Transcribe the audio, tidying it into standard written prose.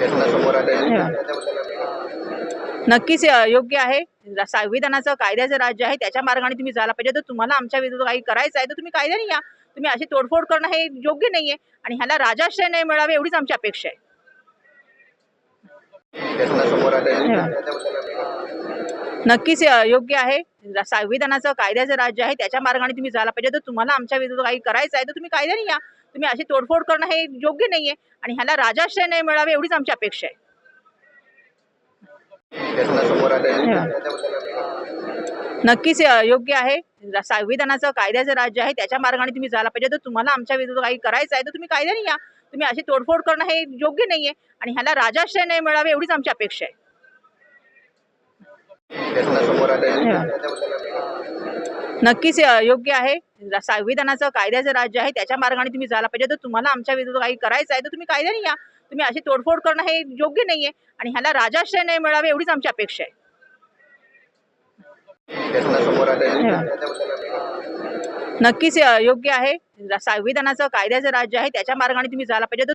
समोर आलेली हा. त्याच्याबद्दल आम्ही नक्कीच योग्य आहे. संविधानाचं कायद्याचं राज्य आहे, त्याच्या मार्गाने तुम्ही जायला पाहिजे. तर तुम्हाला आमच्या विरुद्ध काही करायचं आहे, तर तुम्ही कायद्याने या. तुम्ही अशी तोडफोड करणं हे योग्य नाहीये आणि ह्याला राजाश्रय नाही मिळावे एवढीच आमची अपेक्षा आहे. समोर आलेली हा. त्याच्याबद्दल आम्ही नक्कीच योग्य आहे. संविधानाचं कायद्याचं राज्य आहे, त्याच्या मार्गाने तुम्ही जायला पाहिजे. तर तुम्हाला आमच्या विरुद्ध काही करायचं आहे, तर तुम्ही कायद्याने या. तुम्ही अशी तोडफोड करणं हे योग्य नाहीये आणि ह्याला राजाश्रय नाही मिळावे एवढीच आमची अपेक्षा आहे. समोर आलेली हा. त्याच्याबद्दल आम्ही नक्कीच योग्य आहे. संविधानाचं कायद्याचं राज्य आहे, त्याच्या मार्गाने तुम्ही जायला पाहिजे. तर तुम्हाला आमच्या विरुद्ध काही करायचं आहे, तर तुम्ही कायद्याने या. तुम्ही अशी तोडफोड करणं हे योग्य नाहीये आणि ह्याला राजाश्रय नाही मिळावे एवढीच आमची अपेक्षा आहे. समोर आलेली हा. त्याच्याबद्दल आम्ही नक्कीच योग्य आहे. संविधानाचं कायद्याचं राज्य आहे, त्याच्या मार्गाने तुम्ही जायला पाहिजे. तर तुम्हाला आमच्या विरुद्ध काही करायचं आहे, तर तुम्ही कायद्याने या. तुम्ही अशी तोडफोड करणं हे योग्य नाहीये आणि ह्याला राजाश्रय नाही मिळावे एवढीच आमची अपेक्षा आहे. समोर आलेली हा. त्याच्याबद्दल आम्ही नक्कीच योग्य आहे. संविधानाचं कायद्याचं राज्य आहे, त्याच्या मार्गाने तुम्ही जायला पाहिजे. तर